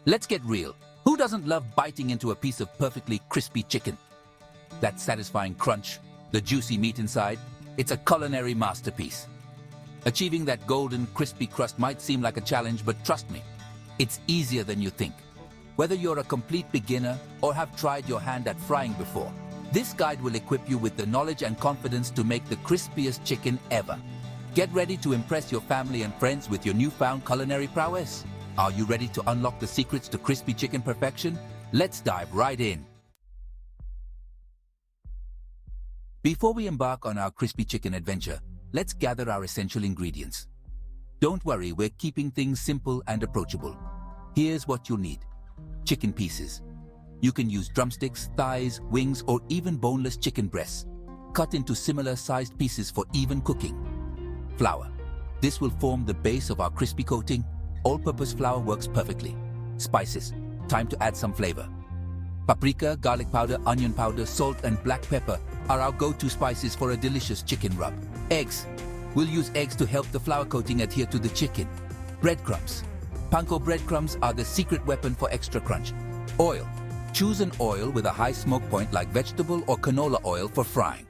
Let's get real. Who doesn't love biting into a piece of perfectly crispy chicken? That satisfying crunch, the juicy meat inside, it's a culinary masterpiece. Achieving that golden, crispy crust might seem like a challenge, but trust me, it's easier than you think. Whether you're a complete beginner or have tried your hand at frying before, this guide will equip you with the knowledge and confidence to make the crispiest chicken ever. Get ready to impress your family and friends with your newfound culinary prowess. Are you ready to unlock the secrets to crispy chicken perfection? Let's dive right in. Before we embark on our crispy chicken adventure, let's gather our essential ingredients. Don't worry, we're keeping things simple and approachable. Here's what you'll need. Chicken pieces. You can use drumsticks, thighs, wings, or even boneless chicken breasts. Cut into similar-sized pieces for even cooking. Flour. This will form the base of our crispy coating. All-purpose flour works perfectly. Spices. Time to add some flavor. Paprika, garlic powder, onion powder, salt, and black pepper are our go-to spices for a delicious chicken rub. Eggs. We'll use eggs to help the flour coating adhere to the chicken. Breadcrumbs. Panko breadcrumbs are the secret weapon for extra crunch. Oil. Choose an oil with a high smoke point like vegetable or canola oil for frying.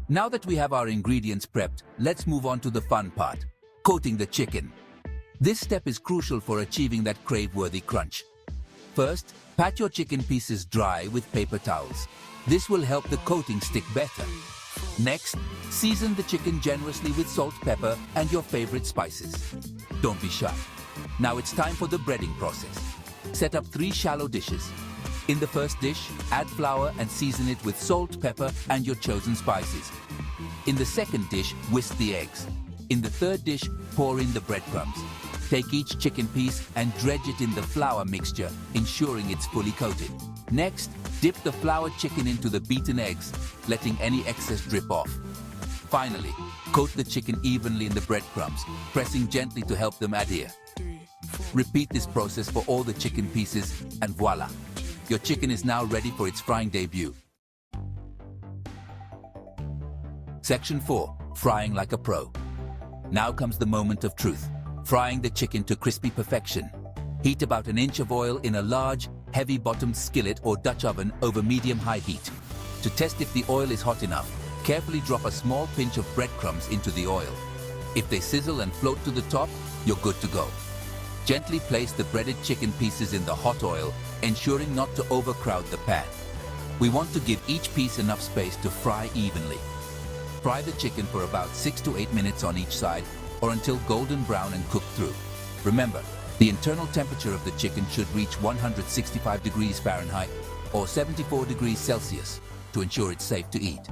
Now that we have our ingredients prepped, let's move on to the fun part, coating the chicken. This step is crucial for achieving that crave-worthy crunch. First, pat your chicken pieces dry with paper towels. This will help the coating stick better. Next, season the chicken generously with salt, pepper, and your favorite spices. Don't be shy. Now it's time for the breading process. Set up 3 shallow dishes. In the first dish, add flour and season it with salt, pepper, and your chosen spices. In the second dish, whisk the eggs. In the third dish, pour in the breadcrumbs. Take each chicken piece and dredge it in the flour mixture, ensuring it's fully coated. Next, dip the floured chicken into the beaten eggs, letting any excess drip off. Finally, coat the chicken evenly in the breadcrumbs, pressing gently to help them adhere. Repeat this process for all the chicken pieces, and voila! Your chicken is now ready for its frying debut. Section 4. Frying like a pro. Now comes the moment of truth. Frying the chicken to crispy perfection. Heat about an inch of oil in a large, heavy-bottomed skillet or Dutch oven over medium-high heat. To test if the oil is hot enough, carefully drop a small pinch of breadcrumbs into the oil. If they sizzle and float to the top, you're good to go. Gently place the breaded chicken pieces in the hot oil, ensuring not to overcrowd the pan. We want to give each piece enough space to fry evenly. Fry the chicken for about 6 to 8 minutes on each side, or until golden brown and cooked through. Remember, the internal temperature of the chicken should reach 165 degrees Fahrenheit or 74 degrees Celsius to ensure it's safe to eat.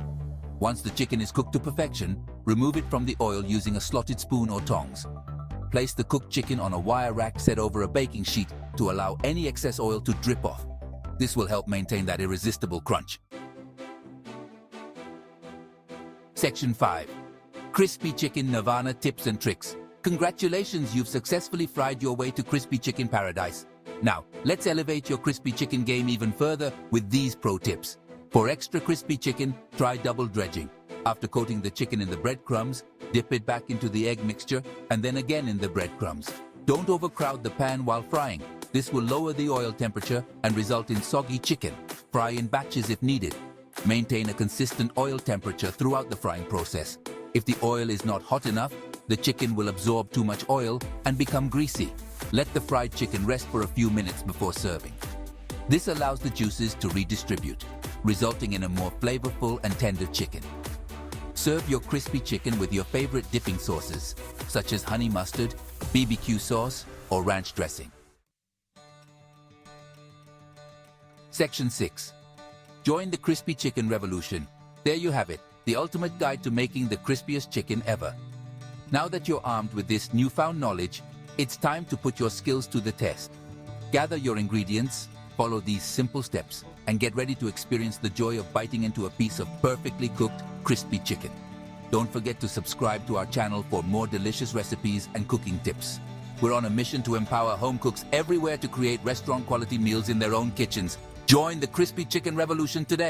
Once the chicken is cooked to perfection, remove it from the oil using a slotted spoon or tongs. Place the cooked chicken on a wire rack set over a baking sheet to allow any excess oil to drip off. This will help maintain that irresistible crunch. Section 5. Crispy Chicken Nirvana Tips and Tricks. Congratulations, you've successfully fried your way to crispy chicken paradise. Now, let's elevate your crispy chicken game even further with these pro tips. For extra crispy chicken, try double dredging. After coating the chicken in the breadcrumbs, dip it back into the egg mixture and then again in the breadcrumbs. Don't overcrowd the pan while frying. This will lower the oil temperature and result in soggy chicken. Fry in batches if needed. Maintain a consistent oil temperature throughout the frying process. If the oil is not hot enough, the chicken will absorb too much oil and become greasy. Let the fried chicken rest for a few minutes before serving. This allows the juices to redistribute, resulting in a more flavorful and tender chicken. Serve your crispy chicken with your favorite dipping sauces, such as honey mustard, BBQ sauce, or ranch dressing. Section 6. Join the crispy chicken revolution. There you have it, the ultimate guide to making the crispiest chicken ever. Now that you're armed with this newfound knowledge, it's time to put your skills to the test. Gather your ingredients, follow these simple steps, and get ready to experience the joy of biting into a piece of perfectly cooked, crispy chicken. Don't forget to subscribe to our channel for more delicious recipes and cooking tips. We're on a mission to empower home cooks everywhere to create restaurant-quality meals in their own kitchens. Join the crispy chicken revolution today.